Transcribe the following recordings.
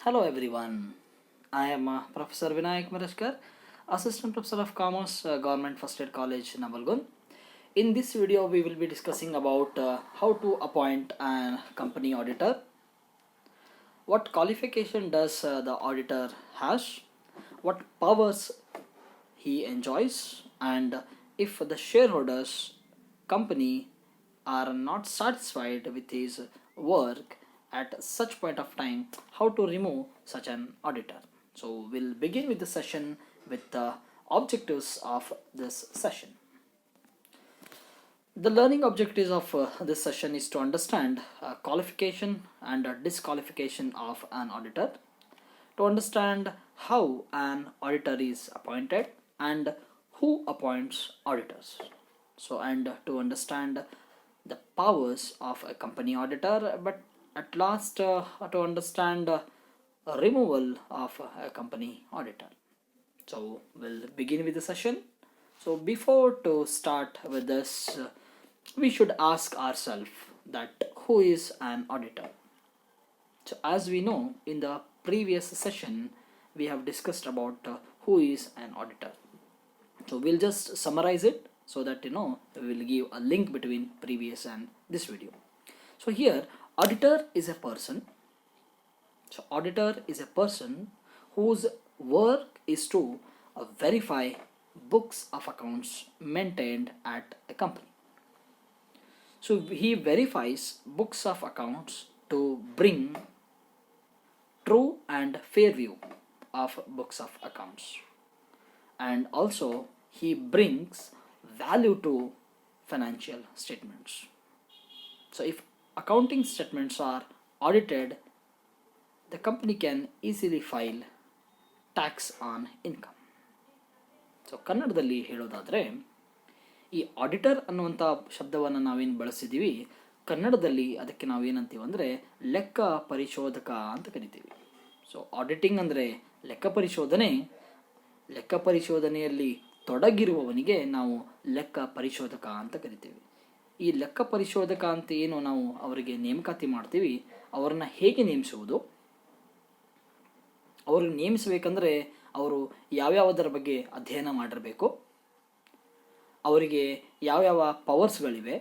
Hello everyone, I am Professor Vinayak Marashkar, Assistant Professor of Commerce, Government First Aid College, Navalgun. In this video, we will be discussing about how to appoint a company auditor, what qualification does the auditor has, what powers he enjoys, and if the shareholders company are not satisfied with his work at such point of time, how to remove such an auditor. So we'll begin with the session with the objectives of this session. The learning objectives of this session is to understand qualification and disqualification of an auditor, to understand how an auditor is appointed and who appoints auditors. So, and to understand the powers of a company auditor, but at last to understand removal of a company auditor. So, we'll begin with the session. So, before to start with this, we should ask ourselves that who is an auditor. So, as we know, in the previous session, we have discussed about who is an auditor. So, we'll just summarize it so that we will give a link between previous and this video. So, here, auditor is a person. So, auditor is a person whose work is to verify books of accounts maintained at a company. So, he verifies books of accounts to bring true and fair view of books of accounts, and also he brings value to financial statements. So if accounting statements are audited, the company can easily file tax on income. So ಕನ್ನಡದಲ್ಲಿ ಹೇಳೋದಾದರೆ, ಈ auditor ಅನ್ನುವಂಥ ಶಬ್ದವನ್ನು ನಾವೇನು ಬಳಸಿದ್ದೀವಿ, ಕನ್ನಡದಲ್ಲಿ ಅದಕ್ಕೆ ನಾವೇನಂತೀವಿ ಅಂದರೆ ಲೆಕ್ಕ ಪರಿಶೋಧಕ ಅಂತ ಕರಿತೀವಿ. ಸೊ ಆಡಿಟಿಂಗ್ ಅಂದರೆ ಲೆಕ್ಕ ಪರಿಶೋಧನೆಯಲ್ಲಿ ತೊಡಗಿರುವವನಿಗೆ ನಾವು ಲೆಕ್ಕ ಪರಿಶೋಧಕ ಅಂತ ಕರಿತೀವಿ. ಈ ಲೆಕ್ಕ ಪರಿಶೋಧಕ ಅಂತ ಏನು ನಾವು ಅವರಿಗೆ ನೇಮಕಾತಿ ಮಾಡ್ತೀವಿ, ಅವರನ್ನು ಹೇಗೆ ನೇಮಿಸುವುದು, ಅವ್ರಿಗೆ ನೇಮಿಸಬೇಕಂದ್ರೆ ಅವರು ಯಾವ್ಯಾವುದರ ಬಗ್ಗೆ ಅಧ್ಯಯನ ಮಾಡಿರಬೇಕು, ಅವರಿಗೆ ಯಾವ್ಯಾವ ಪವರ್ಸ್ಗಳಿವೆ,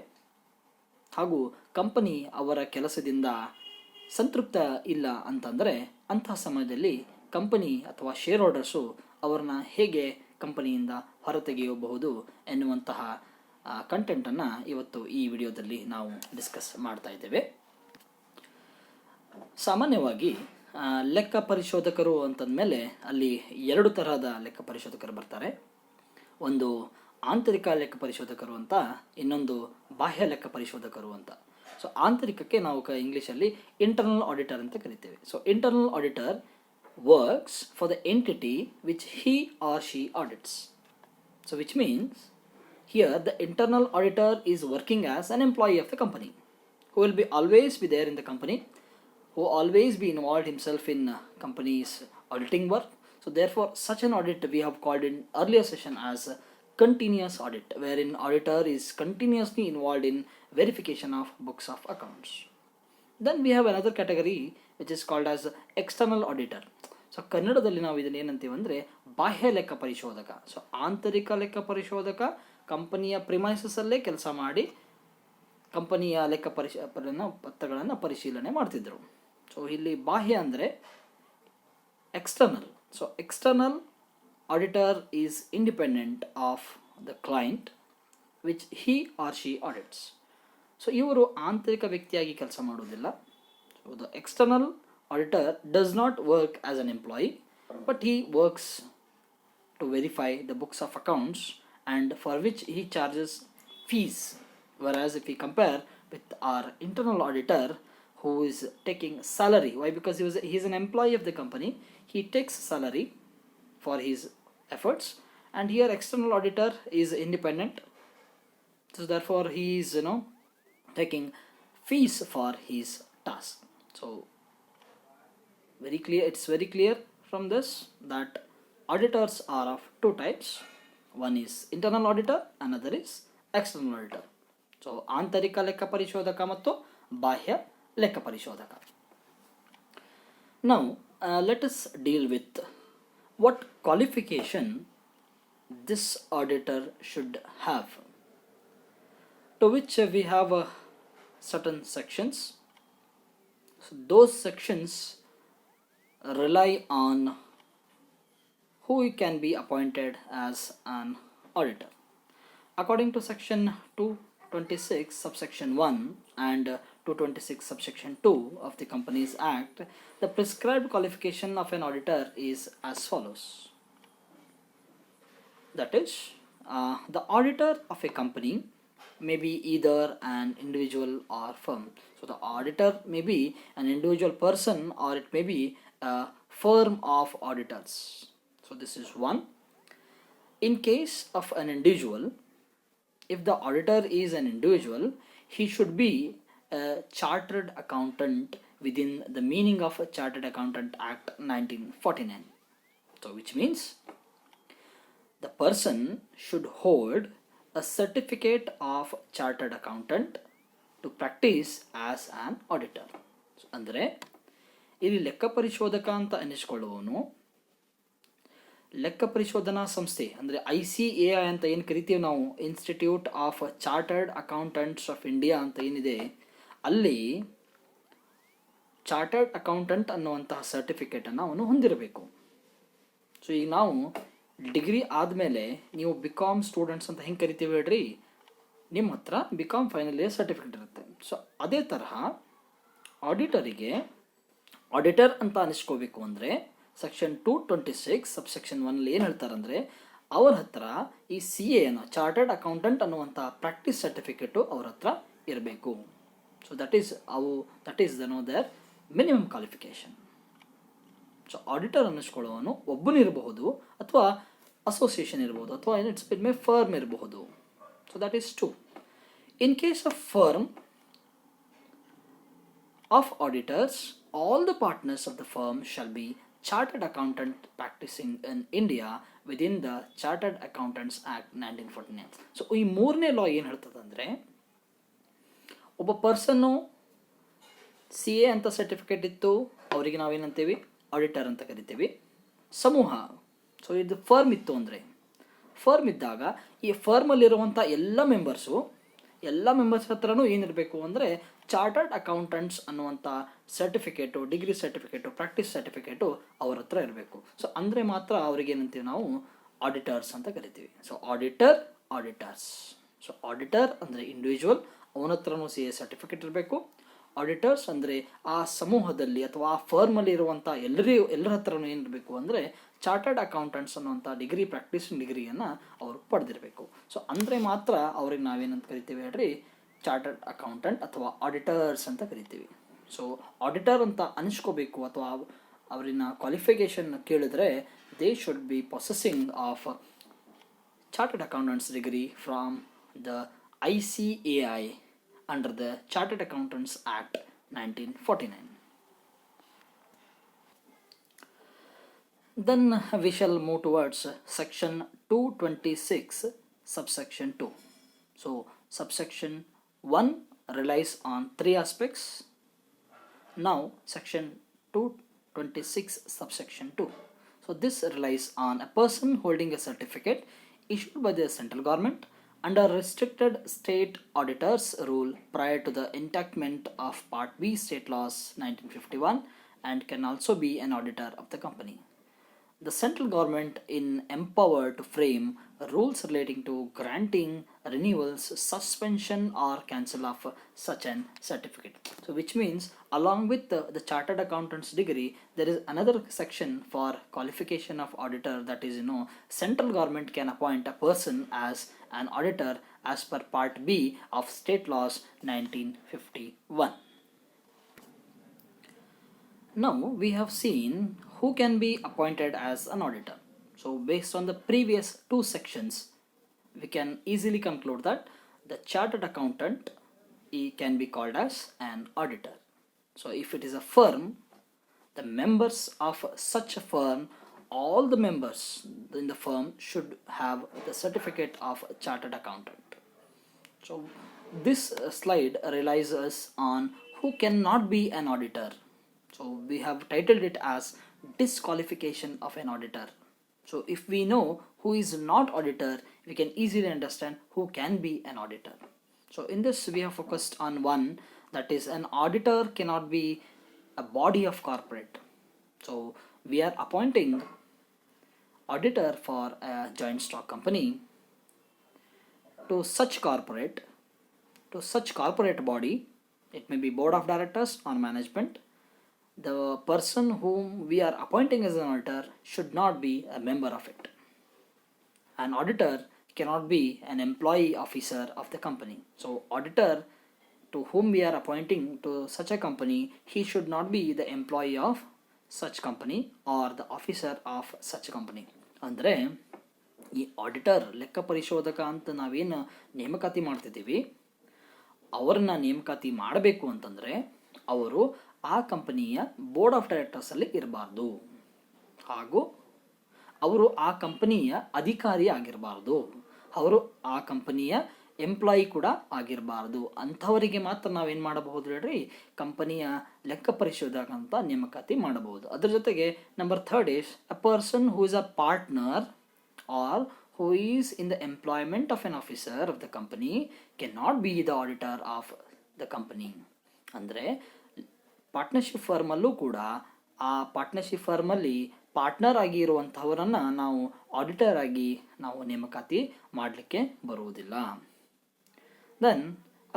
ಹಾಗೂ ಕಂಪನಿ ಅವರ ಕೆಲಸದಿಂದ ಸಂತೃಪ್ತ ಇಲ್ಲ ಅಂತಂದರೆ ಅಂತಹ ಸಮಯದಲ್ಲಿ ಕಂಪನಿ ಅಥವಾ ಶೇರ್ ಹೋಲ್ಡರ್ಸು ಅವರನ್ನ ಹೇಗೆ ಕಂಪನಿಯಿಂದ ಹೊರತೆಗೆಯಬಹುದು ಎನ್ನುವಂತಹ ಕಂಟೆಂಟನ್ನು ಇವತ್ತು ಈ ವಿಡಿಯೋದಲ್ಲಿ ನಾವು ಡಿಸ್ಕಸ್ ಮಾಡ್ತಾ ಇದ್ದೇವೆ. ಸಾಮಾನ್ಯವಾಗಿ ಲೆಕ್ಕ ಪರಿಶೋಧಕರು ಅಂತಂದಮೇಲೆ ಅಲ್ಲಿ ಎರಡು ತರಹದ ಲೆಕ್ಕ ಪರಿಶೋಧಕರು ಬರ್ತಾರೆ. ಒಂದು ಆಂತರಿಕ ಲೆಕ್ಕ ಪರಿಶೋಧಕರು ಅಂತ, ಇನ್ನೊಂದು ಬಾಹ್ಯ ಲೆಕ್ಕ ಪರಿಶೋಧಕರು ಅಂತ. ಸೊ ಆಂತರಿಕಕ್ಕೆ ನಾವು ಇಂಗ್ಲೀಷಲ್ಲಿ ಇಂಟರ್ನಲ್ ಆಡಿಟರ್ ಅಂತ ಕರಿತೇವೆ. So internal auditor works for the entity which he or she audits. So which means here the internal auditor is working as an employee of the company, who will be always be there in the company, who always be involved himself in company's auditing work. So therefore such an audit we have called in earlier session as continuous audit, wherein auditor is continuously involved in verification of books of accounts. Then we have another category which is called as external auditor. So ಕನ್ನಡದಲ್ಲಿ ನಾವು ಇದನ್ನು ಏನಂತೀವಿ ಅಂದರೆ ಬಾಹ್ಯ ಲೆಕ್ಕ ಪರಿಶೋಧಕ. So ಆಂತರಿಕ ಲೆಕ್ಕ ಪರಿಶೋಧಕ ಕಂಪನಿಯ ಪ್ರಿಮೈಸಸ್ಸಲ್ಲೇ ಕೆಲಸ ಮಾಡಿ ಕಂಪನಿಯ ಲೆಕ್ಕ ಪತ್ರಗಳನ್ನು ಪರಿಶೀಲನೆ ಮಾಡ್ತಿದ್ರು. ಸೊ ಇಲ್ಲಿ ಬಾಹ್ಯ ಅಂದರೆ external. So external auditor is independent of the client which he or she audits. So ಇವರು ಆಂತರಿಕ ವ್ಯಕ್ತಿಯಾಗಿ ಕೆಲಸ ಮಾಡೋದಿಲ್ಲ. So the external auditor does not work as an employee, but he works to verify the books of accounts, and for which he charges fees. Whereas if we compare with our internal auditor, who is taking salary, why? Because he is an employee of the company, he takes salary for his efforts, and here external auditor is independent, so therefore he is taking fees for his task. So very clear, it's very clear from this that auditors are of two types. One is internal auditor, another is external auditor. So ಆಂತರಿಕ ಲೆಕ್ಕ ಪರಿಶೋಧಕ ಮತ್ತು ಬಾಹ್ಯ ಲೆಕ್ಕ ಪರಿಶೋಧಕ. Now let us deal with what qualification this auditor should have, to which we have certain sections. So those sections rely on who can be appointed as an auditor. According to section 226 subsection 1 and 226 subsection 2 of the Companies Act, the prescribed qualification of an auditor is as follows. That is, the auditor of a company may be either an individual or firm. So the auditor may be an individual person or it may be a firm of auditors. So this is one. In case of an individual, if the auditor is an individual, he should be a chartered accountant within the meaning of a Chartered Accountant Act 1949. So which means the person should hold a certificate of chartered accountant to practice as an auditor. ಅಂದರೆ ಇಲ್ಲಿ ಲೆಕ್ಕ ಪರಿಶೋಧಕ ಅಂತ ಅನಿಸ್ಕೊಳ್ಳುವವನು ಲೆಕ್ಕ ಪರಿಶೋಧನಾ ಸಂಸ್ಥೆ ಅಂದರೆ ICAI ಅಂತ ಏನು ಕರಿತೀವಿ ನಾವು, institute of chartered accountants of India ಅಂತ ಏನಿದೆ, ಅಲ್ಲಿ ಚಾರ್ಟರ್ಡ್ ಅಕೌಂಟೆಂಟ್ ಅನ್ನುವಂತಹ ಸರ್ಟಿಫಿಕೇಟನ್ನು ಅವನು ಹೊಂದಿರಬೇಕು. ಸೊ ಈಗ ನಾವು ಡಿಗ್ರಿ ಆದಮೇಲೆ ನೀವು BCom ಸ್ಟೂಡೆಂಟ್ಸ್ ಅಂತ ಹೆಂಗೆ ಕರಿತೀವಿ ಹೇಳ್ರಿ, ನಿಮ್ಮ ಹತ್ರ BCom ಫೈನಲ್ ಇಯರ್ ಸರ್ಟಿಫಿಕೇಟ್ ಇರುತ್ತೆ. ಸೊ ಅದೇ ತರಹ ಆಡಿಟರಿಗೆ ಆಡಿಟರ್ ಅಂತ ಅನಿಸ್ಕೋಬೇಕು ಅಂದರೆ ಸೆಕ್ಷನ್ 226 ಸಬ್ಸೆಕ್ಷನ್ 1 ಏನು ಹೇಳ್ತಾರೆ ಅಂದರೆ ಅವ್ರ ಹತ್ರ ಈ CA ಅನ್ನೋ ಚಾರ್ಟರ್ಡ್ ಅಕೌಂಟೆಂಟ್ ಅನ್ನುವಂಥ ಪ್ರಾಕ್ಟೀಸ್ ಸರ್ಟಿಫಿಕೇಟು ಅವ್ರ ಹತ್ರ ಇರಬೇಕು. So that is there minimum qualification. So auditor ಅನ್ನಿಸ್ಕೊಳ್ಳೋನು ಒಬ್ಬನು ಇರಬಹುದು ಅಥವಾ ಅಸೋಸಿಯೇಷನ್ ಇರಬಹುದು ಅಥವಾ ಇಟ್ಸ್ ಮೇ ಫರ್ಮ್ ಇರಬಹುದು. So that is 2. In case of firm of auditors, all the partners of the firm shall be chartered accountant practicing in India within the Chartered Accountants Act 1949. So ಈ ಮೂರನೇ ಲಾ ಏನು ಹೇಳ್ತದಂದರೆ, ಒಬ್ಬ ಪರ್ಸನ್ನು CA ಅಂತ certificate ಇತ್ತು, ಅವರಿಗೆ ನಾವೇನಂತೀವಿ auditor ಅಂತ ಕರಿತೀವಿ. ಸಮೂಹ, ಸೊ ಇದು ಫರ್ಮ್ ಇತ್ತು ಅಂದರೆ, ಫರ್ಮ್ ಇದ್ದಾಗ ಈ ಫರ್ಮಲ್ಲಿರುವಂಥ ಎಲ್ಲ ಮೆಂಬರ್ಸ್ ಹತ್ರನೂ ಏನಿರಬೇಕು ಅಂದರೆ ಚಾರ್ಟರ್ಡ್ ಅಕೌಂಟೆಂಟ್ಸ್ ಅನ್ನುವಂಥ certificate, degree certificate, practice certificate ಅವ್ರ ಹತ್ರ ಇರಬೇಕು. ಸೊ ಅಂದರೆ ಮಾತ್ರ ಅವ್ರಿಗೆ ಏನಂತೀವಿ ನಾವು ಆಡಿಟರ್ಸ್ ಅಂತ ಕರಿತೀವಿ. So auditors. ಸೊ ಆಡಿಟರ್ ಅಂದರೆ ಇಂಡಿವಿಜುವಲ್, ಅವನ ಹತ್ರನೂ CA ಸರ್ಟಿಫಿಕೇಟ್ ಇರಬೇಕು. ಆಡಿಟರ್ಸ್ ಅಂದರೆ ಆ ಸಮೂಹದಲ್ಲಿ ಅಥವಾ ಆ ಫರ್ಮಲ್ಲಿ ಇರುವಂಥ ಎಲ್ಲರ ಹತ್ರನೂ ಏನಿರಬೇಕು ಅಂದರೆ ಚಾರ್ಟರ್ಡ್ ಅಕೌಂಟೆಂಟ್ಸ್ ಅನ್ನುವಂಥ ಡಿಗ್ರಿ, ಪ್ರಾಕ್ಟೀಸಿಂಗ್ ಡಿಗ್ರಿಯನ್ನು ಅವರು ಪಡೆದಿರಬೇಕು. ಸೊ ಅಂದರೆ ಮಾತ್ರ ಅವ್ರಿಗೆ ನಾವೇನಂತ ಕರಿತೀವಿ ಹೇಳ್ರಿ, ಚಾರ್ಟರ್ಡ್ ಅಕೌಂಟೆಂಟ್ ಅಥವಾ ಆಡಿಟರ್ಸ್ ಅಂತ ಕರಿತೀವಿ. ಸೊ ಆಡಿಟರ್ ಅಂತ ಅನಿಸ್ಕೋಬೇಕು ಅಥವಾ ಅವರಿನ ಕ್ವಾಲಿಫಿಕೇಷನ್ ಕೇಳಿದ್ರೆ they should be possessing of chartered accountants degree from the ICAI under the Chartered Accountants Act 1949. Then we shall move towards section 226 subsection 2. So subsection 1 relies on 3 aspects. Now section 226 subsection 2. So this relies on a person holding a certificate issued by the central government under restricted state auditors rule prior to the enactment of Part B State Laws 1951 and can also be an auditor of the company. The central government is empowered to frame rules relating to granting, renewals, suspension or cancel of such an certificate. So which means along with the chartered accountant's degree, there is another section for qualification of auditor, that is, central government can appoint a person as an auditor as per Part B of State Laws 1951. Now we have seen who can be appointed as an auditor. So based on the previous 2 sections, we can easily conclude that the chartered accountant can be called as an auditor. So if it is a firm, the members of such a firm, all the members in the firm should have the certificate of chartered accountant. So this slide relies on who cannot be an auditor. So we have titled it as disqualification of an auditor. So if we know who is not auditor, we can easily understand who can be an auditor. So in this we have focused on one, that is an auditor cannot be a body of corporate. So we are appointing auditor for a joint stock company to such corporate body. It may be board of directors or management. The person whom we are appointing as an auditor should not be a member of it. An auditor cannot be an employee officer of the company. So auditor to whom we are appointing to such a company, he should not be the employee of such company or the officer of such company. ಅಂದರೆ ಈ auditor ಲೆಕ್ಕ ಪರಿಶೋಧಕ ಅಂತ ನಾವೇನು ನೇಮಕಾತಿ ಮಾಡ್ತಿದ್ದೀವಿ, ಅವರನ್ನ ನೇಮಕಾತಿ ಮಾಡಬೇಕು ಅಂತಂದರೆ ಅವರು ಆ ಕಂಪನಿಯ ಬೋರ್ಡ್ ಆಫ್ ಡೈರೆಕ್ಟರ್ಸಲ್ಲಿ ಇರಬಾರ್ದು, ಹಾಗೂ ಅವರು ಆ ಕಂಪನಿಯ ಅಧಿಕಾರಿ ಆಗಿರಬಾರ್ದು, ಅವರು ಆ ಕಂಪನಿಯ ಎಂಪ್ಲಾಯಿ ಕೂಡ ಆಗಿರಬಾರ್ದು. ಅಂಥವರಿಗೆ ಮಾತ್ರ ನಾವೇನು ಮಾಡಬಹುದು ಹೇಳ್ರಿ, ಕಂಪನಿಯ ಲೆಕ್ಕ ಪರಿಶೋಧಕ ಅಂತ ನೇಮಕಾತಿ ಮಾಡಬಹುದು. ಅದ್ರ ಜೊತೆಗೆ number 3 is a person who is a partner or who is in the employment of an officer of the company cannot be the auditor of the company. ಅಂದರೆ ಪಾರ್ಟ್ನರ್ಶಿಪ್ ಫರ್ಮಲ್ಲೂ ಕೂಡ ಆ ಪಾರ್ಟ್ನರ್ಶಿಪ್ ಫರ್ಮಲ್ಲಿ ಪಾರ್ಟ್ನರ್ ಆಗಿ ಇರುವಂಥವರನ್ನು ನಾವು ಆಡಿಟರ್ ಆಗಿ ನಾವು ನೇಮಕಾತಿ ಮಾಡಲಿಕ್ಕೆ ಬರುವುದಿಲ್ಲ. Then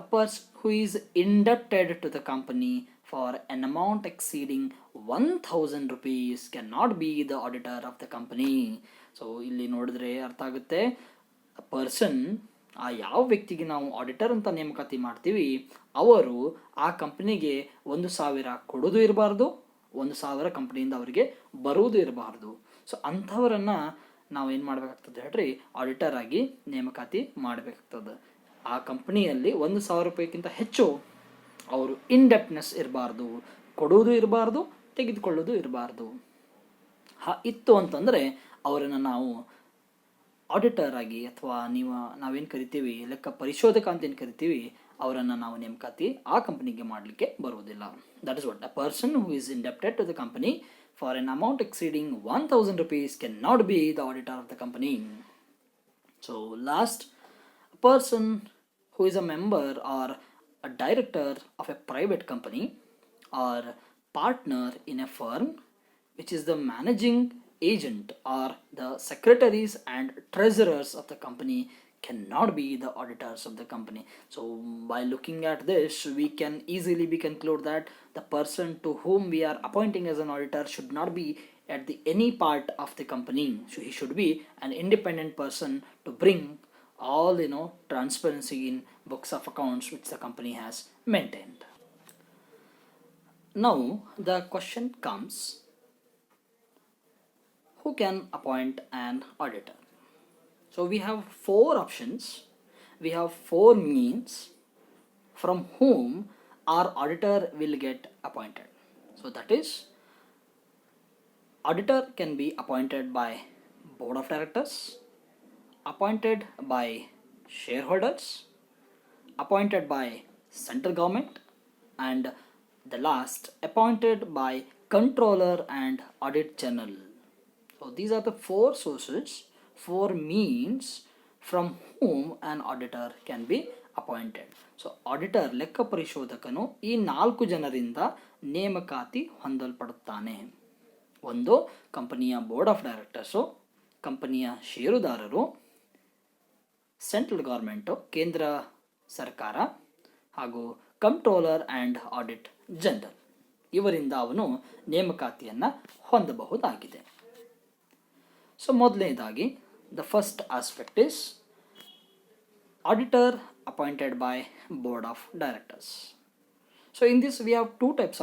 a person who is indebted to the company for an amount exceeding 1,000 rupees cannot be the auditor of the company. So ಇಲ್ಲಿ ನೋಡಿದ್ರೆ ಅರ್ಥ ಆಗುತ್ತೆ, ಪರ್ಸನ್ ಆ ಯಾವ ವ್ಯಕ್ತಿಗೆ ನಾವು ಆಡಿಟರ್ ಅಂತ ನೇಮಕಾತಿ ಮಾಡ್ತೀವಿ ಅವರು ಆ ಕಂಪನಿಗೆ 1,000 ಕೊಡೋದು ಇರಬಾರ್ದು, 1,000 ಕಂಪನಿಯಿಂದ ಅವರಿಗೆ ಬರುವುದು ಇರಬಾರ್ದು. ಸೊ ಅಂಥವರನ್ನು ನಾವೇನು ಮಾಡಬೇಕಾಗ್ತದೆ ಹೇಳ್ರಿ, ಆಡಿಟರ್ ಆಗಿ ನೇಮಕಾತಿ ಮಾಡಬೇಕಾಗ್ತದೆ. ಆ ಕಂಪನಿಯಲ್ಲಿ 1,000 ರೂಪಾಯಿಗಿಂತ ಹೆಚ್ಚು ಅವರು ಇನ್ಡೆಪ್ಟ್ನೆಸ್ ಇರಬಾರ್ದು, ಕೊಡುವುದು ಇರಬಾರ್ದು, ತೆಗೆದುಕೊಳ್ಳೋದು ಇರಬಾರ್ದು. ಇತ್ತು ಅಂತಂದರೆ ಅವರನ್ನು ನಾವು ಆಡಿಟರ್ ಆಗಿ ಅಥವಾ ನಾವೇನು ಕರಿತೀವಿ ಲೆಕ್ಕ ಪರಿಶೋಧಕ ಅಂತ ಏನು ಕರಿತೀವಿ ಅವರನ್ನು ನಾವು ನೇಮಕಾತಿ ಆ ಕಂಪನಿಗೆ ಮಾಡಲಿಕ್ಕೆ ಬರುವುದಿಲ್ಲ. That is what a person who is indebted to the company for an amount exceeding 1,000 rupees can not be the auditor of the company. So last, person who is a member or a director of a private company or partner in a firm which is the managing agent or the secretaries and treasurers of the company cannot be the auditors of the company. So by looking at this we can easily conclude that the person to whom we are appointing as an auditor should not be at any part of the company. So he should be an independent person to bring all transparency in books of accounts which the company has maintained. Now the question comes, who can appoint an auditor? So we have 4 options, we have 4 means from whom our auditor will get appointed. So that is, auditor can be appointed by board of directors, appointed by shareholders, appointed by central government, and the last, appointed by controller and audit general. So these are the 4 sources, 4 means from whom an auditor can be appointed. So auditor ಲೆಕ್ಕ ಪರಿಶೋಧಕನು ಈ 4 ಜನರಿಂದ ನೇಮಕಾತಿ ಹೊಂದಲ್ಪಡುತ್ತಾನೆ. ಒಂದು, ಕಂಪನಿಯ board of directors, ಕಂಪನಿಯ ಷೇರುದಾರರು, central government ಕೇಂದ್ರ ಸರ್ಕಾರ, ಹಾಗೂ ಕಂಟ್ರೋಲರ್ ಆ್ಯಂಡ್ ಆಡಿಟ್ ಜನರಲ್. ಇವರಿಂದ ಅವನು ನೇಮಕಾತಿಯನ್ನು ಹೊಂದಬಹುದಾಗಿದೆ. ಸೊ ಮೊದಲನೇದಾಗಿ, the first aspect is auditor appointed by board of directors. So in this we have two types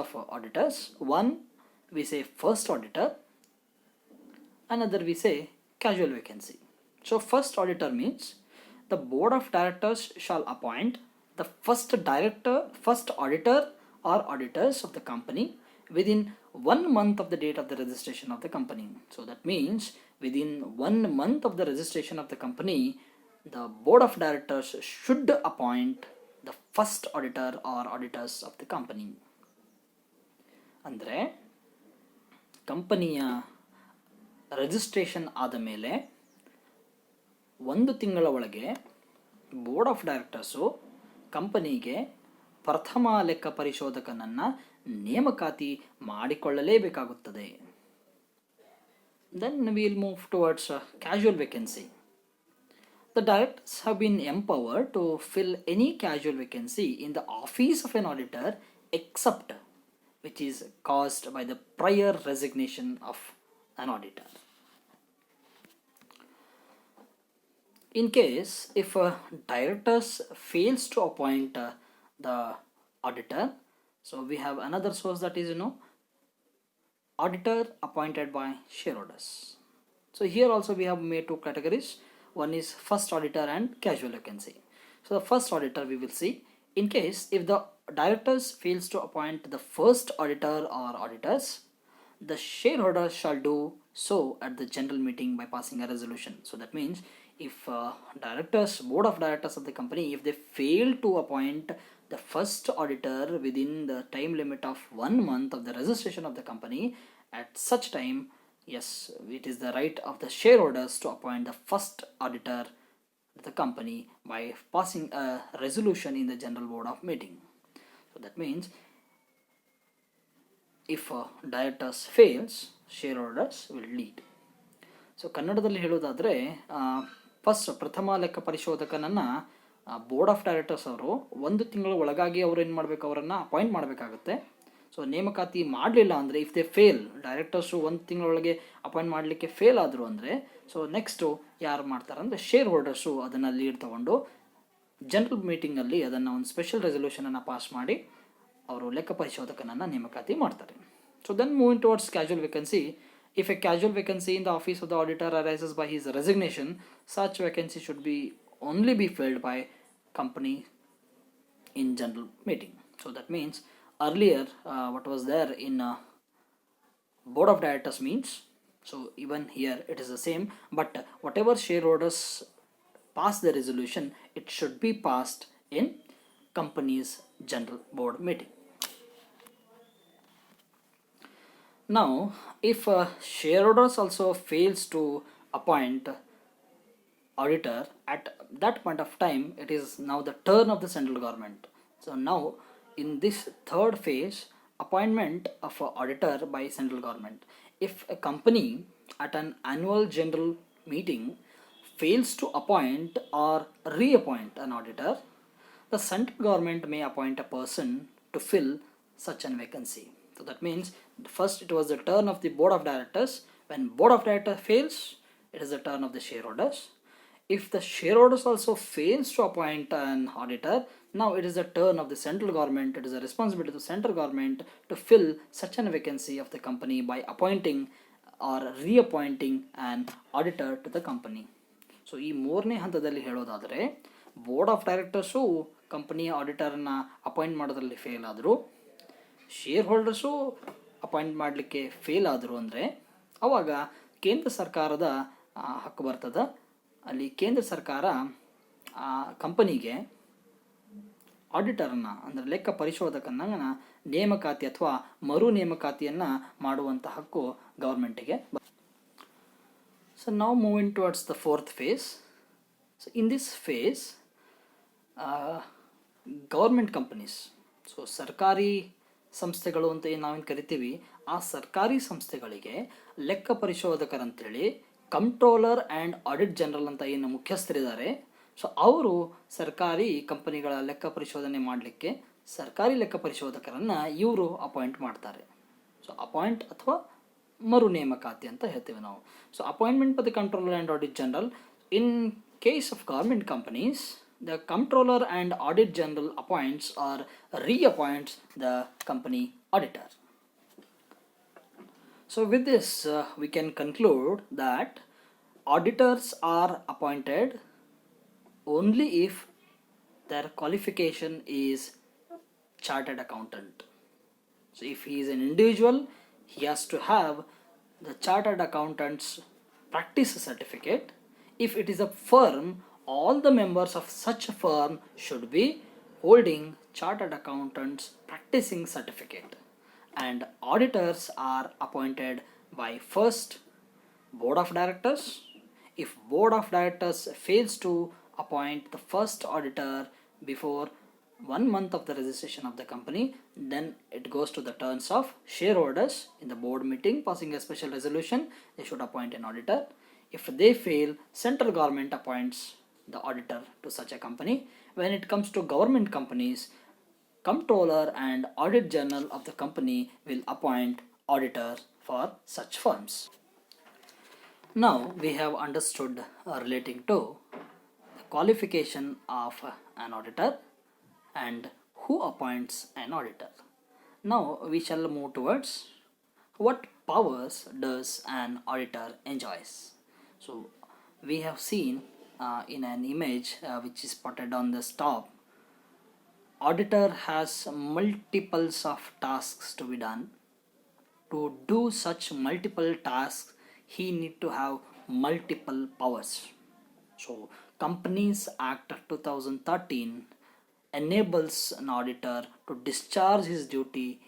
of auditors. One we say first auditor, another we say casual vacancy. So first auditor means the board of directors shall appoint the first auditor or auditors of the company within 1 month of the date of the registration of the company. So that means within 1 month of the registration of the company, the board of directors should appoint the first auditor or auditors of the company. ಅಂದರೆ ಕಂಪನಿಯ registration ಆದ ಮೇಲೆ 1 ತಿಂಗಳ ಒಳಗೆ board of directors ಕಂಪನಿಗೆ ಪ್ರಥಮ ಲೆಕ್ಕ ಪರಿಶೋಧಕನನ್ನು ನೇಮಕಾತಿ ಮಾಡಿಕೊಳ್ಳಲೇಬೇಕಾಗುತ್ತದೆ. Then we'll move towards casual vacancy. The directors have been empowered to fill any casual vacancy in the office of an auditor except which is caused by the prior resignation of an auditor. In case if directors fails to appoint the auditor, so we have another source, that is auditor appointed by shareholders. So here also we have made 2 categories. One is first auditor and casual vacancy. So the first auditor we will see, in case if the directors fails to appoint the first auditor or auditors, the shareholders shall do so at the general meeting by passing a resolution. So that means if board of directors of the company, if they fail to appoint the first auditor within the time limit of 1 month of the registration of the company, at such time, yes, it is the right of the shareholders to appoint the first auditor of the company by passing a resolution in the general board of meeting. So that means if directors fails, shareholders will lead. So ಕನ್ನಡದಲ್ಲಿ ಹೇಳೋದಾದರೆ first ಪ್ರಥಮ ಲೆಕ್ಕ ಪರಿಶೋಧಕನನ್ನು board of directors ಅವರು 1 ತಿಂಗಳ ಒಳಗಾಗಿ ಅವರು ಏನು ಮಾಡಬೇಕು, ಅವರನ್ನು ಅಪಾಯಿಂಟ್ ಮಾಡಬೇಕಾಗುತ್ತೆ. ಸೊ ನೇಮಕಾತಿ ಮಾಡಲಿಲ್ಲ ಅಂದರೆ, ಇಫ್ ದೇ ಫೇಲ್, ಡೈರೆಕ್ಟರ್ಸು 1 ತಿಂಗಳೊಳಗೆ ಅಪಾಯಿಂಟ್ ಮಾಡಲಿಕ್ಕೆ ಫೇಲ್ ಆದರು ಅಂದರೆ, ಸೊ ನೆಕ್ಸ್ಟು ಯಾರು ಮಾಡ್ತಾರೆ ಅಂದರೆ ಶೇರ್ ಹೋಲ್ಡರ್ಸು ಅದನ್ನು ಲೀಡ್ ತೊಗೊಂಡು ಜನರಲ್ ಮೀಟಿಂಗಲ್ಲಿ ಅದನ್ನು ಒಂದು ಸ್ಪೆಷಲ್ ರೆಸಲ್ಯೂಷನನ್ನು ಪಾಸ್ ಮಾಡಿ ಅವರು ಲೆಕ್ಕ ಪರಿಶೋಧಕನನ್ನು ನೇಮಕಾತಿ ಮಾಡ್ತಾರೆ. So then moving towards casual vacancy. If a casual vacancy in the office of the auditor arises by his resignation, such vacancy should only be filled by company in general meeting. So that means earlier what was there in board of directors means, so even here it is the same, but whatever shareholders pass the resolution, it should be passed in company's general board meeting. Now, if shareholders also fails to appoint auditor, at that point of time, it is now the turn of the central government. So now, in this third phase, appointment of an auditor by central government. If a company at an annual general meeting fails to appoint or reappoint an auditor, the central government may appoint a person to fill such a vacancy. So that means first it was the turn of the board of directors. When board of directors fails, it is the turn of the shareholders. If the shareholders also fails to appoint an auditor, now it is the turn of the central government. It is a responsibility of the central government to fill such a vacancy of the company by appointing or reappointing an auditor to the company. So ಈ 3ನೇ ಹಂತದಲ್ಲಿ ಹೇಳೋದಾದರೆ, board of directors ಕಂಪನಿಯ ಆಡಿಟರ್ನ appoint ಮಾಡೋದ್ರಲ್ಲಿ fail ಆದರು, share holders appoint ಮಾಡಲಿಕ್ಕೆ fail ಆದರು ಅಂದರೆ ಆವಾಗ ಕೇಂದ್ರ ಸರ್ಕಾರದ ಹಕ್ಕು ಬರ್ತದೆ. ಅಲ್ಲಿ ಕೇಂದ್ರ ಸರ್ಕಾರ ಕಂಪನಿಗೆ ಆಡಿಟರನ್ನು ಅಂದರೆ ಲೆಕ್ಕ ಪರಿಶೋಧಕನ ನೇಮಕಾತಿ ಅಥವಾ ಮರು ನೇಮಕಾತಿಯನ್ನು ಮಾಡುವಂಥ ಹಕ್ಕು ಗೌರ್ಮೆಂಟಿಗೆ. ಸೊ ನಾವು moving towards the 4th phase. So in this phase government companies, so ಸರ್ಕಾರಿ ಸಂಸ್ಥೆಗಳು ಅಂತ ಏನು ನಾವೇನು ಕರಿತೀವಿ, ಆ ಸರ್ಕಾರಿ ಸಂಸ್ಥೆಗಳಿಗೆ ಲೆಕ್ಕ ಪರಿಶೋಧಕರಂತೇಳಿ ಕಂಟ್ರೋಲರ್ ಆ್ಯಂಡ್ ಆಡಿಟ್ ಜನರಲ್ ಅಂತ ಏನು ಮುಖ್ಯಸ್ಥರಿದ್ದಾರೆ, ಸೊ ಅವರು ಸರ್ಕಾರಿ ಕಂಪನಿಗಳ ಲೆಕ್ಕ ಪರಿಶೋಧನೆ ಮಾಡಲಿಕ್ಕೆ ಸರ್ಕಾರಿ ಲೆಕ್ಕ ಪರಿಶೋಧಕರನ್ನು ಇವರು ಅಪಾಯಿಂಟ್ ಮಾಡ್ತಾರೆ. ಸೊ ಅಪಾಯಿಂಟ್ ಅಥವಾ ಮರು ನೇಮಕಾತಿ ಅಂತ ಹೇಳ್ತೀವಿ ನಾವು. So appointment by the controller and audit general. In case of government companies, the controller and audit general appoints or reappoints the company auditor. So with this we can conclude that auditors are appointed only if their qualification is chartered accountant. So if he is an individual, he has to have the chartered accountant's practice certificate. If it is a firm, all the members of such a firm should be holding chartered accountants practicing certificate, and auditors are appointed by first board of directors. If board of directors fails to appoint the first auditor before 1 month of the registration of the company, then it goes to the turns of shareholders in the board meeting passing a special resolution. They should appoint an auditor. If they fail, central government appoints the auditor to such a company. When it comes to government companies, comptroller and audit journal of the company will appoint auditor for such firms. Now we have understood relating to the qualification of an auditor and who appoints an auditor. Now we shall move towards what powers does an auditor enjoys. So we have seen in an image which is plotted on this top, auditor has multiples of tasks to be done. To do such multiple tasks, he need to have multiple powers. So Companies Act 2013 enables an auditor to discharge his duty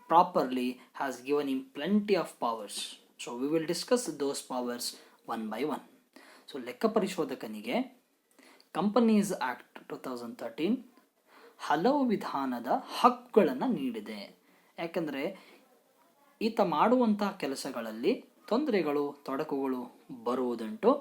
properly, has given him plenty of powers. So we will discuss those powers one by one. So ಲೆಕ್ಕ ಪರಿಶೋಧಕನಿಗೆ companies act 2013 ಹಲವು ವಿಧಾನದ ಹಕ್ಕುಗಳನ್ನು ನೀಡಿದೆ. ಯಾಕಂದರೆ ಈತ ಮಾಡುವಂತಹ ಕೆಲಸಗಳಲ್ಲಿ ತೊಂದರೆಗಳು ತೊಡಕುಗಳು ಬರುವುದುಂಟು.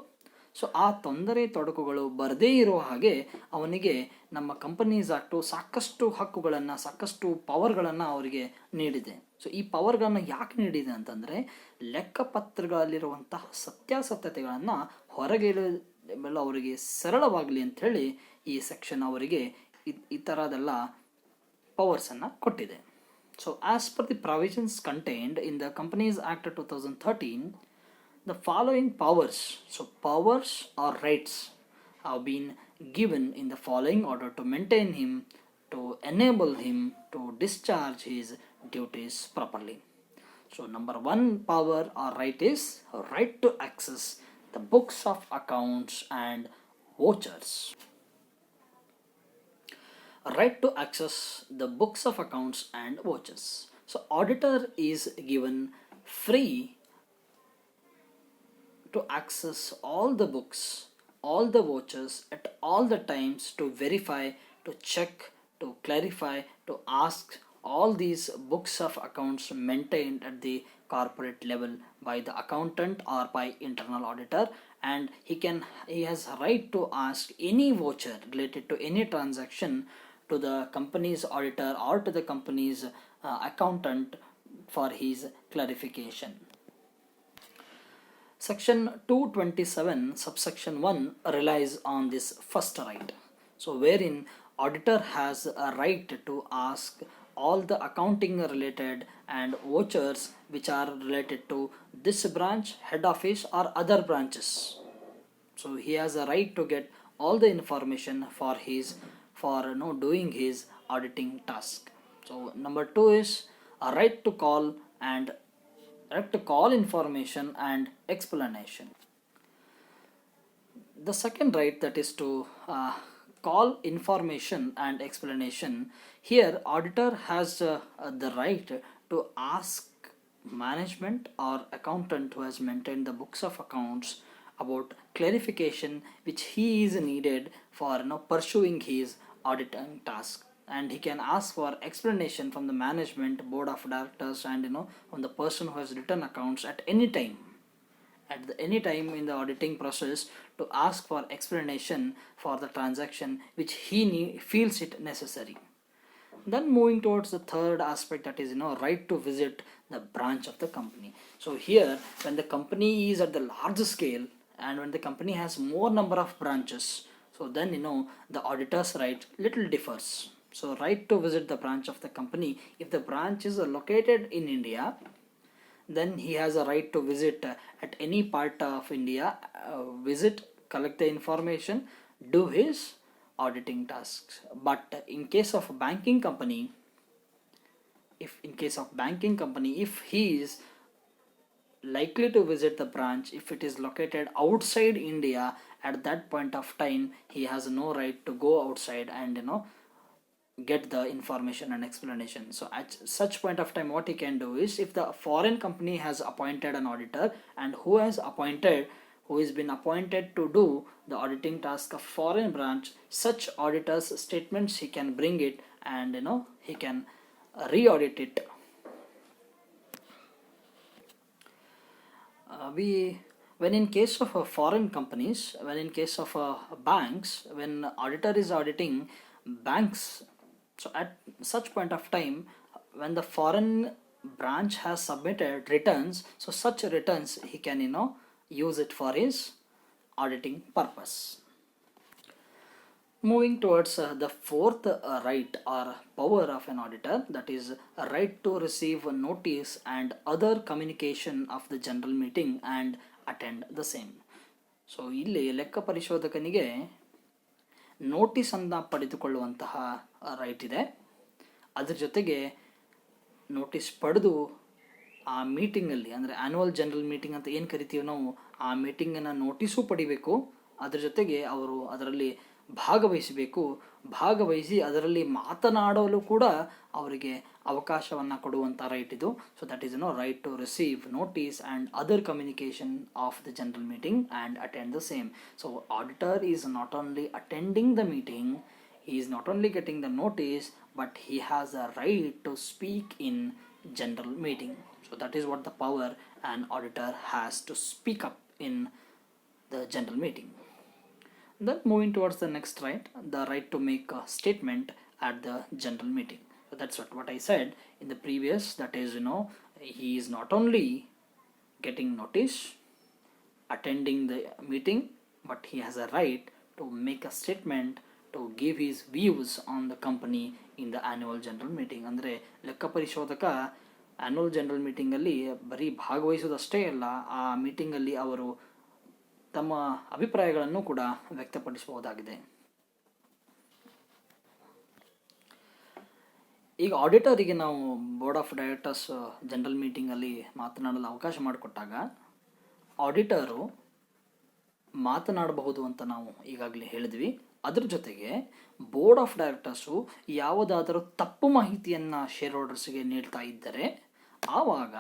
ಸೊ ಆ ತೊಂದರೆ ತೊಡಕುಗಳು ಬರದೇ ಇರೋ ಹಾಗೆ ಅವನಿಗೆ ನಮ್ಮ ಕಂಪನೀಸ್ ಆಕ್ಟು ಸಾಕಷ್ಟು ಹಕ್ಕುಗಳನ್ನು, ಸಾಕಷ್ಟು ಪವರ್ಗಳನ್ನು ಅವರಿಗೆ ನೀಡಿದೆ. ಸೊ ಈ ಪವರ್ಗಳನ್ನು ಯಾಕೆ ನೀಡಿದೆ ಅಂತಂದರೆ, ಲೆಕ್ಕಪತ್ರಗಳಲ್ಲಿರುವಂತಹ ಸತ್ಯಾಸತ್ಯತೆಗಳನ್ನು ಹೊರಗೆ ಅವರಿಗೆ ಸರಳವಾಗಲಿ ಅಂಥೇಳಿ ಈ ಸೆಕ್ಷನ್ ಅವರಿಗೆ ಈ ಥರದೆಲ್ಲ ಪವರ್ಸನ್ನು ಕೊಟ್ಟಿದೆ. So as per the provisions contained in the Companies Act 2013, the following powers, so powers or rights have been given in the following order to maintain him, to enable him to discharge his duties properly. So number one power or right is right to access the books of accounts and vouchers. Right to access the books of accounts and vouchers. So auditor is given free to access all the books, all the vouchers at all the times, to verify, to check, to clarify, to ask all these books of accounts maintained at the corporate level by the accountant or by internal auditor, and he has right to ask any voucher related to any transaction to the company's auditor or to the company's accountant for his clarification. Section 227 subsection 1 relies on this first right. So wherein auditor has a right to ask all the accounting related and vouchers which are related to this branch, head office or other branches. So he has a right to get all the information for doing his auditing task. So number 2 is a right to call information and explanation. The second right, that is to call information and explanation. Here auditor has the right to ask management or accountant who has maintained the books of accounts about clarification which he is needed for pursuing his auditing task, and he can ask for explanation from the management, board of directors, and from the person who has written accounts at any time in the auditing process, to ask for explanation for the transaction which he feels it necessary. Then moving towards the third aspect, that is right to visit the branch of the company. So here, when the company is at the large scale and when the company has more number of branches, so then the auditor's right little differs. So right to visit the branch of the company, if the branch is located in India, then he has a right to visit at any part of India, visit, collect the information, do his auditing tasks. But in case of banking company, if he is likely to visit the branch, if it is located outside India, at that point of time he has no right to go outside and get the information and explanation. So at such point of time, what he can do is, if the foreign company has appointed an auditor and who has been appointed to do the auditing task of foreign branch, such auditor's statements he can bring it, and he can re-audit it. When in case of foreign companies, when in case of banks, when auditor is auditing banks, so at such point of time, when the foreign branch has submitted returns, so such returns he can use it for his auditing purpose. Moving towards the fourth right or power of an auditor, that is a right to receive notice and other communication of the general meeting and attend the same. So ಇಲ್ಲಿ ಲೆಕ್ಕ ಪರಿಶೋಧಕನಿಗೆ ನೋಟಿಸನ್ನು ಪಡೆದುಕೊಳ್ಳುವಂತಹ right ಇದೆ. ಅದ್ರ ಜೊತೆಗೆ notice ಪಡೆದು ಆ ಮೀಟಿಂಗಲ್ಲಿ, ಅಂದರೆ annual general meeting ಅಂತ ಏನು ಕರಿತೀವಿ ನಾವು, ಆ ಮೀಟಿಂಗನ್ನು ನೋಟಿಸು ಪಡಿಬೇಕು. ಅದ್ರ ಜೊತೆಗೆ ಅವರು ಅದರಲ್ಲಿ ಭಾಗವಹಿಸಿ ಅದರಲ್ಲಿ ಮಾತನಾಡಲು ಕೂಡ ಅವರಿಗೆ ಅವಕಾಶವನ್ನು ಕೊಡುವಂಥ ರೈಟ್ ಇದು. So that is right to receive notice and other communication of the general meeting and attend the same. So auditor is not only attending the meeting, he is not only getting the notice, but he has a right to speak in general meeting. So that is what the power an auditor has, to speak up in the general meeting. Then moving towards the next right, the right to make a statement at the general meeting. So that's what I said in the previous, that is he is not only getting notice, attending the meeting, but he has a right to make a statement, to give his views on the company in the annual general meeting. ಅಂದರೆ ಲೆಕ್ಕ ಪರಿಶೋಧಕ annual general ಮೀಟಿಂಗಲ್ಲಿ ಬರೀ ಭಾಗವಹಿಸೋದಷ್ಟೇ ಅಲ್ಲ, ಆ ಮೀಟಿಂಗಲ್ಲಿ ಅವರು ತಮ್ಮ ಅಭಿಪ್ರಾಯಗಳನ್ನು ಕೂಡ ವ್ಯಕ್ತಪಡಿಸಬಹುದಾಗಿದೆ. ಈಗ ಆಡಿಟರಿಗೆ ನಾವು ಬೋರ್ಡ್ ಆಫ್ ಡೈರೆಕ್ಟರ್ಸ್ ಜನರಲ್ ಮೀಟಿಂಗಲ್ಲಿ ಮಾತನಾಡಲು ಅವಕಾಶ ಮಾಡಿಕೊಟ್ಟಾಗ ಆಡಿಟರು ಮಾತನಾಡಬಹುದು ಅಂತ ನಾವು ಈಗಾಗಲೇ ಹೇಳಿದ್ವಿ. ಅದ್ರ ಜೊತೆಗೆ ಬೋರ್ಡ್ ಆಫ್ ಡೈರೆಕ್ಟರ್ಸು ಯಾವುದಾದರೂ ತಪ್ಪು ಮಾಹಿತಿಯನ್ನು ಶೇರ್ ಹೋಲ್ಡರ್ಸ್ಗೆ ನೀಡ್ತಾ ಇದ್ದರೆ ಆವಾಗ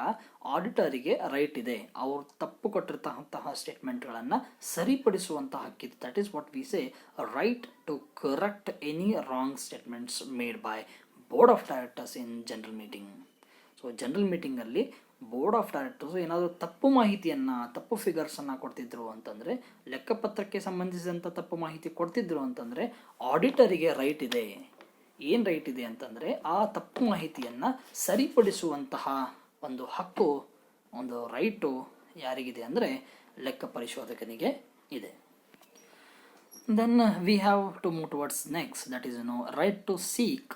ಆಡಿಟರಿಗೆ ರೈಟ್ ಇದೆ, ಅವರು ತಪ್ಪು ಕೊಟ್ಟಿರ್ತಕ್ಕಂತಹ ಸ್ಟೇಟ್ಮೆಂಟ್ಗಳನ್ನು ಸರಿಪಡಿಸುವಂತಹ ಹಕ್ಕಿದೆ. That is what we say right to correct any wrong statements made by board of directors in general meeting. So general ಮೀಟಿಂಗಲ್ಲಿ ಬೋರ್ಡ್ ಆಫ್ ಡೈರೆಕ್ಟರ್ಸು ಏನಾದರೂ ತಪ್ಪು ಫಿಗರ್ಸನ್ನು ಕೊಡ್ತಿದ್ರು ಅಂತಂದರೆ, ಲೆಕ್ಕಪತ್ರಕ್ಕೆ ಸಂಬಂಧಿಸಿದಂಥ ತಪ್ಪು ಮಾಹಿತಿ ಕೊಡ್ತಿದ್ರು ಅಂತಂದರೆ ಆಡಿಟರಿಗೆ ರೈಟ್ ಇದೆ. ಏನು ರೈಟ್ ಇದೆ ಅಂತಂದರೆ, ಆ ತಪ್ಪು ಮಾಹಿತಿಯನ್ನು ಸರಿಪಡಿಸುವಂತಹ ಒಂದು ಹಕ್ಕು, ಒಂದು ರೈಟು ಯಾರಿಗಿದೆ ಅಂದರೆ ಲೆಕ್ಕ ಪರಿಶೋಧಕನಿಗೆ ಇದೆ. Then we have to move towards next, that is right to seek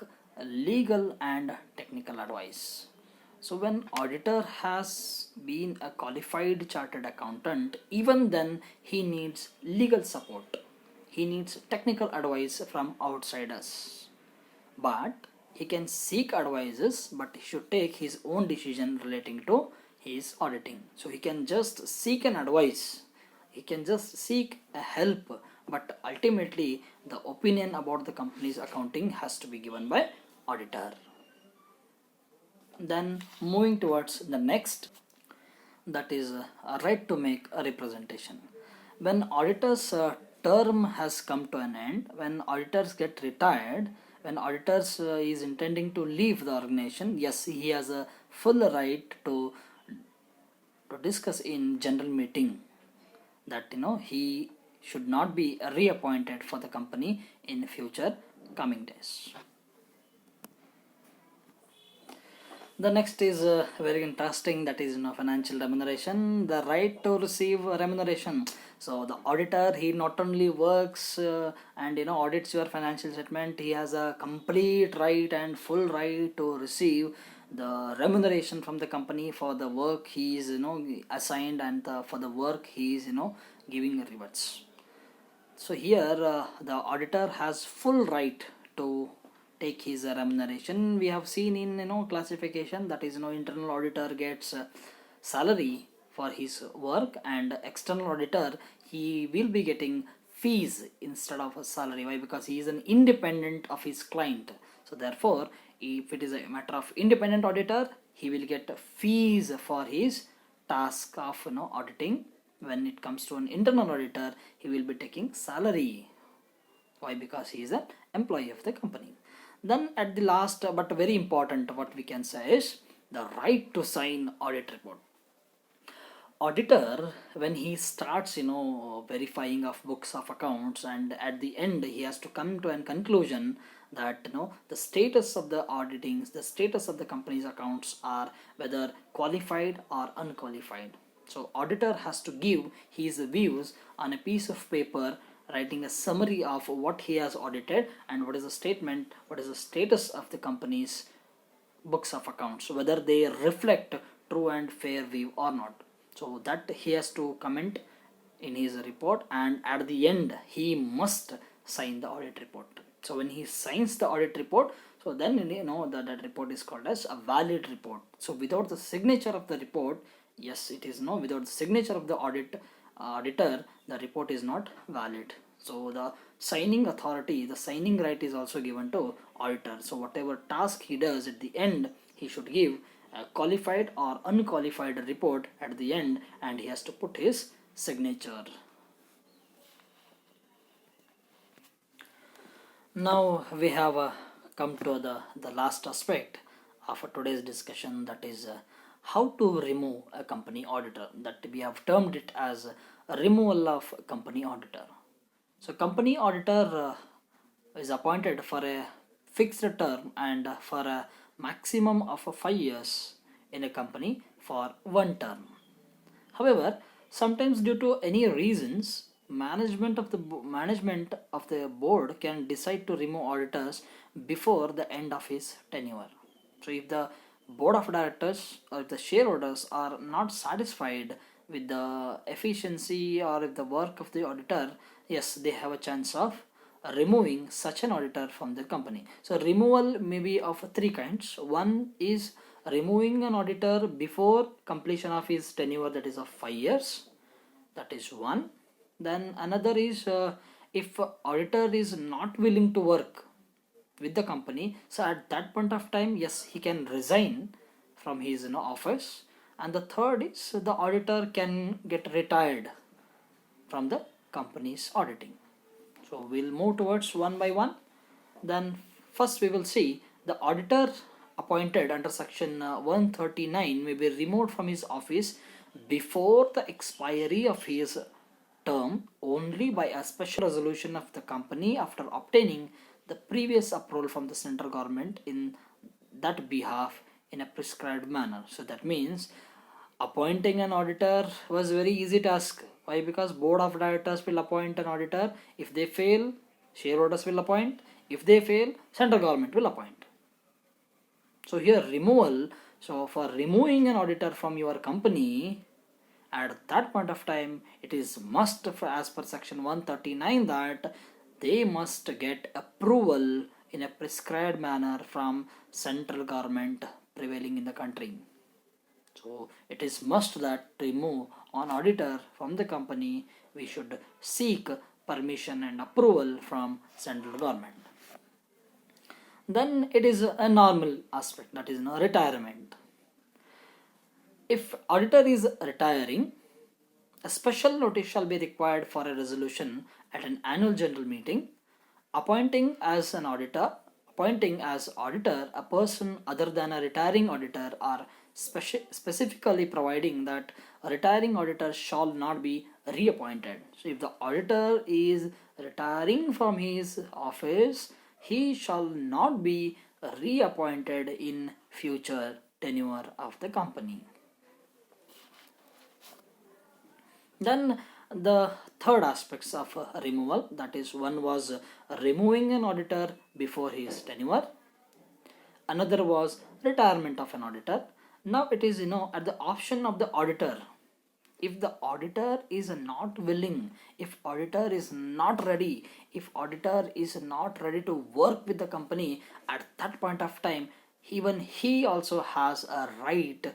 legal and technical advice. So when auditor has been a qualified chartered accountant, even then he needs legal support, he needs technical advice from outsiders. But he can seek advices, but he should take his own decision relating to his auditing. So he can just seek an advice, he can just seek a help, but ultimately the opinion about the company's accounting has to be given by auditor. Then moving towards the next, that is a right to make a representation. When auditor's term has come to an end, when auditors get retired, when auditors is intending to leave the organization, yes, he has a full right to discuss in general meeting that he should not be reappointed for the company in future coming days. The next is very interesting, that is financial remuneration, the right to receive remuneration. So the auditor, he not only works and audits your financial statement, he has a complete right and full right to receive the remuneration from the company for the work he is assigned, and for the work he is giving rewards. So here the auditor has full right to take his remuneration. We have seen in classification, that is internal auditor gets salary for his work, and external auditor, he will be getting fees instead of a salary. Why? Because he is an independent of his client. So So therefore, if it is a matter of independent auditor, he will get fees for his task of auditing. When it comes to an internal auditor, he will be taking salary. Why? Because he is an employee of the company. Then at the last, but very important, what we can say is the right to sign audit report. Auditor, when he starts verifying of books of accounts, and at the end he has to come to a conclusion that the status of the auditings, the status of the company's accounts are whether qualified or unqualified. So auditor has to give his views on a piece of paper, writing a summary of what he has audited and what is the statement, what is the status of the company's books of accounts, whether they reflect true and fair view or not. So that he has to comment in his report, and at the end he must sign the audit report. So when he signs the audit report, so then that report is called as a valid report. So without the signature of the report, yes, it is without the signature of the auditor, the report is not valid. So the signing authority, the signing right is also given to auditor. So whatever task he does, at the end he should give a qualified or unqualified report at the end, and he has to put his signature. Now we have come to the last aspect of today's discussion, that is how to remove a company auditor, that we have termed it as a removal of company auditor. So company auditor is appointed for a fixed term and for a maximum of 5 years in a company for one term. However, sometimes due to any reasons, management of the board can decide to remove auditors before the end of his tenure. So if the board of directors or if the shareholders are not satisfied with the efficiency or if the work of the auditor, yes, they have a chance of removing such an auditor from the company. So removal may be of 3 kinds. One is removing an auditor before completion of his tenure, that is of 5 years. That is one. Then another is if auditor is not willing to work with the company, so at that point of time, yes, he can resign from his office. And the third is the auditor can get retired from the company's auditing. So we'll move towards one by one. Then first we will see the auditor appointed under section 139 may be removed from his office before the expiry of his term only by a special resolution of the company after obtaining the previous approval from the central government in that behalf in a prescribed manner. So that means appointing an auditor was very easy task. Why? Because board of directors will appoint an auditor. If they fail, shareholders will appoint. If they fail, central government will appoint. So here removal, so for removing an auditor from your company, at that point of time, it is must as per section 139 that they must get approval in a prescribed manner from central government prevailing in the country. So it is must that to remove an auditor from the company, we should seek permission and approval from central government. Then it is a normal aspect, that is retirement. If auditor is retiring, a special notice shall be required for a resolution at an annual general meeting appointing as auditor a person other than a retiring auditor, or specifically providing that a retiring auditor shall not be reappointed. So if the auditor is retiring from his office, he shall not be reappointed in future tenure of the company. Then the third aspects of removal, that is, one was removing an auditor before his tenure, another was retirement of an auditor. Now it is at the option of the auditor. If the auditor is not willing, if auditor is not ready, if auditor is not ready to work with the company, at that point of time, even he also has a right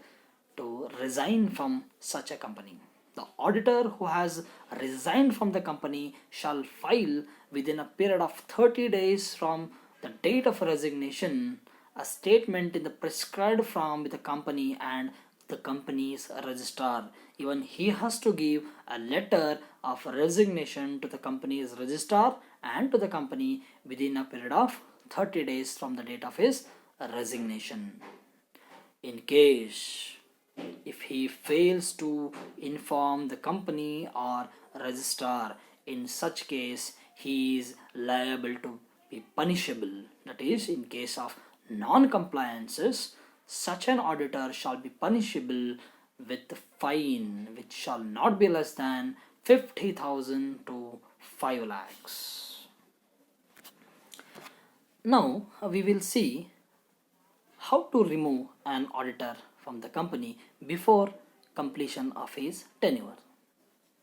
to resign from such a company. The auditor who has resigned from the company shall file within a period of 30 days from the date of resignation, a statement in the prescribed form with the company and the company's registrar. Even he has to give a letter of resignation to the company's registrar and to the company within a period of 30 days from the date of his resignation. In case if he fails to inform the company or registrar, in such case he is liable to be punishable. That is, in case of non-compliances, such an auditor shall be punishable with fine which shall not be less than 50,000 to 5 lakhs. Now we will see how to remove an auditor from the company before completion of his tenure.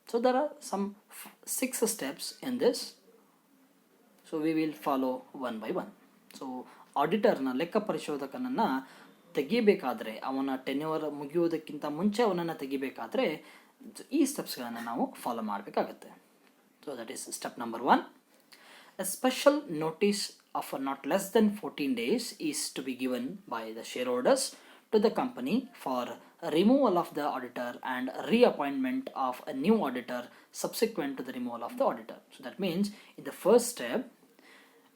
So there are some 6 steps in this. So we will follow one by one. So ಆಡಿಟರ್ನ ಲೆಕ್ಕ ಪರಿಶೋಧಕನನ್ನು ತೆಗಿಬೇಕಾದ್ರೆ, ಅವನ tenure ಮುಗಿಯುವುದಕ್ಕಿಂತ ಮುಂಚೆ ಅವನನ್ನು ತೆಗಿಬೇಕಾದ್ರೆ ಈ ಸ್ಟೆಪ್ಸ್ಗಳನ್ನು ನಾವು follow ಮಾಡಬೇಕಾಗತ್ತೆ. So that is step number 1. A special notice of not less than 14 days is to be given by the shareholders to the company for removal of the auditor and reappointment of a new auditor subsequent to the removal of the auditor. So that means in the first step,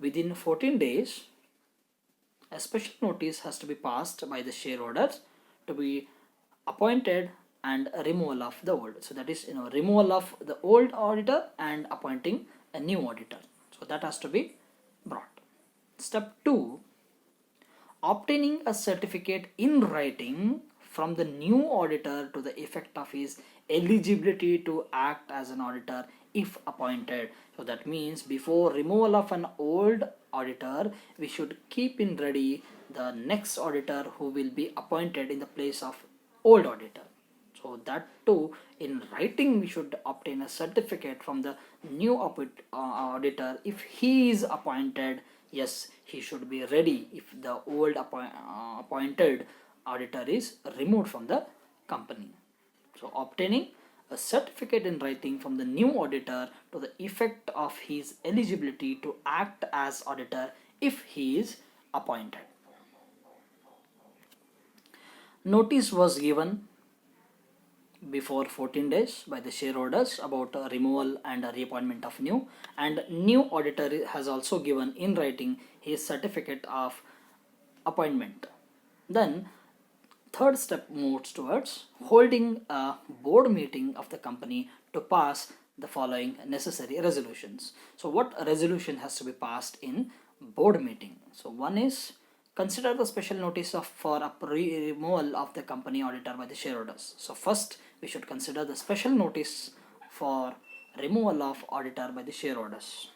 within 14 days, a special notice has to be passed by the shareholders to be appointed and a removal of the old. So that is, removal of the old auditor and appointing a new auditor. So that has to be brought. Step 2, obtaining a certificate in writing from the new auditor to the effect of his eligibility to act as an auditor if appointed. So that means before removal of an old auditor, we should keep in ready the next auditor who will be appointed in the place of old auditor. So that too, in writing we should obtain a certificate from the new auditor. If he is appointed, yes, he should be ready if the old appointed auditor is removed from the company. So obtaining a certificate in writing from the new auditor to the effect of his eligibility to act as auditor if he is appointed. Notice was given before 14 days by the shareholders about removal and reappointment of new, and new auditor has also given in writing his certificate of appointment. Then third step moves towards holding a board meeting of the company to pass the following necessary resolutions. So what resolution has to be passed in board meeting? So one is, consider the special notice for a removal of the company auditor by the shareholders. So first we should consider the special notice for removal of auditor by the shareholders.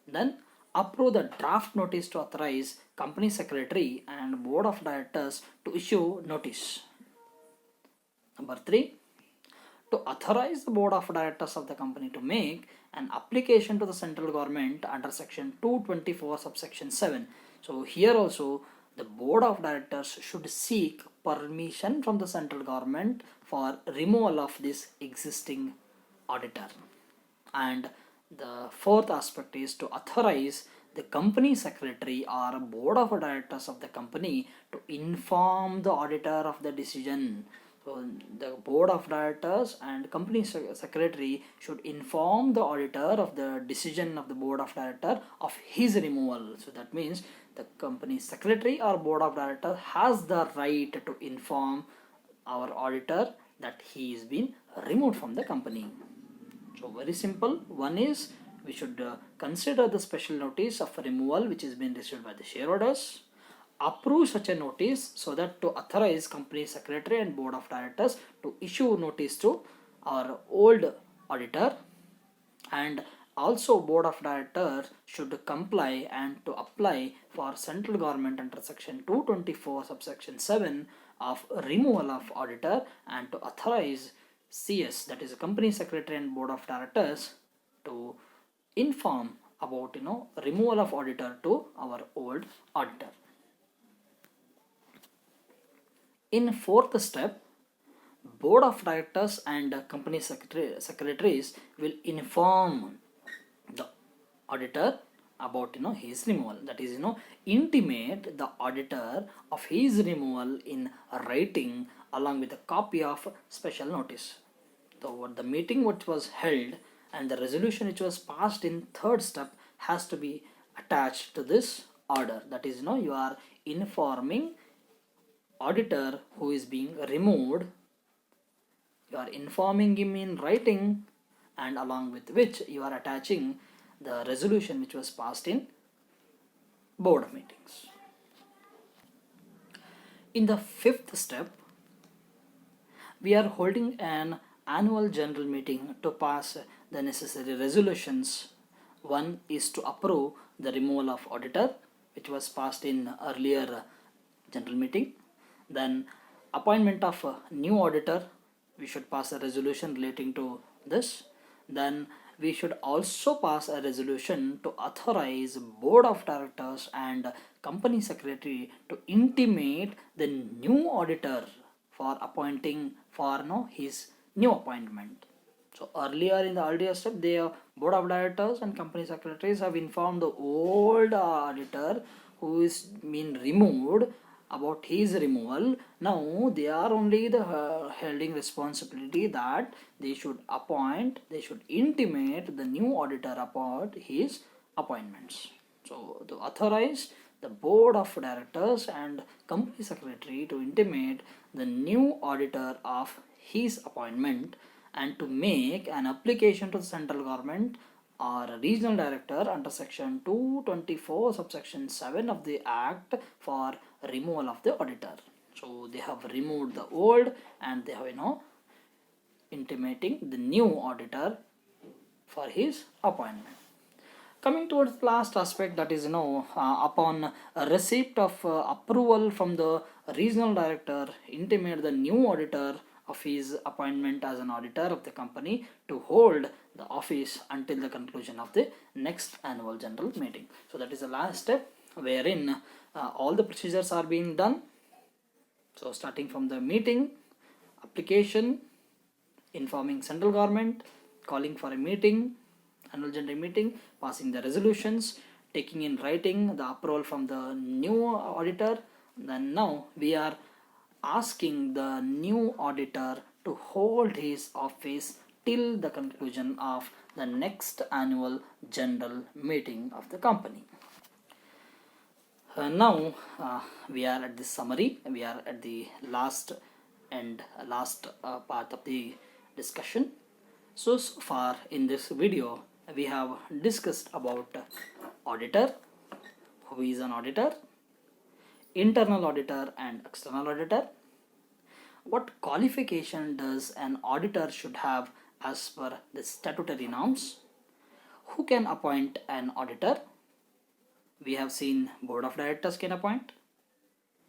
Then approve the draft notice to authorize company secretary and board of directors to issue notice. Number 3, to authorize the board of directors of the company to make an application to the central government under section 224 subsection 7. So here also the board of directors should seek permission from the central government for removal of this existing auditor. And the fourth aspect is to authorize the company secretary or board of directors of the company to inform the auditor of the decision. So the board of directors and company secretary should inform the auditor of the decision of the board of director of his removal. So that means the company secretary or board of director has the right to inform our auditor that he is being removed from the company. So very simple. One is, we should consider the special notice of removal which is being received by the shareholders, approve such a notice so that to authorize company secretary and board of directors to issue notice to our old auditor, and also board of directors should comply and to apply for central government under section 224 subsection 7 of removal of auditor, and to authorize CS, that is company secretary and board of directors, to inform about removal of auditor to our old auditor. In fourth step, board of directors and company secretaries will inform the auditor about his removal. That is intimate the auditor of his removal in writing along with a copy of special notice. So what the meeting which was held and the resolution which was passed in third step has to be attached to this order. That is you are informing auditor who is being removed, you are informing him in writing, and along with which you are attaching the resolution which was passed in board meetings. In the fifth step, we are holding an annual general meeting to pass the necessary resolutions. One is to approve the removal of auditor, which was passed in earlier general meeting. Then appointment of a new auditor, we should pass a resolution relating to this. Then we should also pass a resolution to authorize board of directors and company secretary to intimate the new auditor for appointing for his new appointment. So earlier in the earlier step, the board of directors and company secretaries have informed the old auditor who is been removed about his removal. Now they are only the holding responsibility that they should appoint, they should intimate the new auditor about his appointments. So to authorize the board of directors and company secretary to intimate the new auditor of his appointment and to make an application to the central government or a regional director under section 224 subsection 7 of the act for removal of the auditor. So they have removed the old and they have intimating the new auditor for his appointment. Coming towards the last aspect, that is upon a receipt of approval from the regional director, intimate the new auditor of his appointment as an auditor of the company to hold the office until the conclusion of the next annual general meeting. So that is the last step wherein all the procedures are being done. So starting from the meeting, application, informing central government, calling for a meeting, annual general meeting, passing the resolutions, taking in writing the approval from the new auditor. Then now we are asking the new auditor to hold his office till the conclusion of the next annual general meeting of the company. Now we are at the summary, we are at the last part of the discussion. So far in this video we have discussed about auditor, who is an auditor, internal auditor and external auditor, what qualification does an auditor should have as per the statutory norms, who can appoint an auditor. We have seen board of directors can appoint.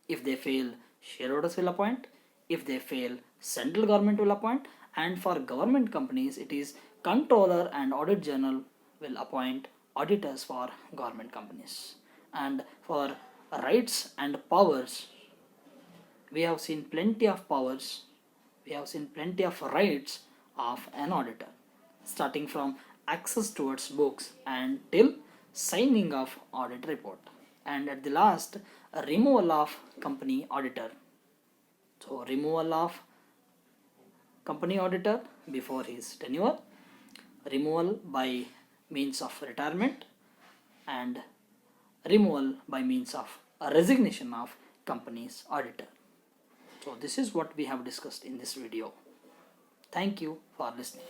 If they fail, shareholders will appoint. If they fail, central government will appoint. And for government companies, it is controller and audit general will appoint auditors for government companies. And for rights and powers, we have seen plenty of powers, we have seen plenty of rights of an auditor, starting from access towards books and till signing of audit report, and at the last removal of company auditor. So removal of company auditor before his tenure, removal by means of retirement, and removal by means of a resignation of company's auditor. So this is what we have discussed in this video. Thank you for listening.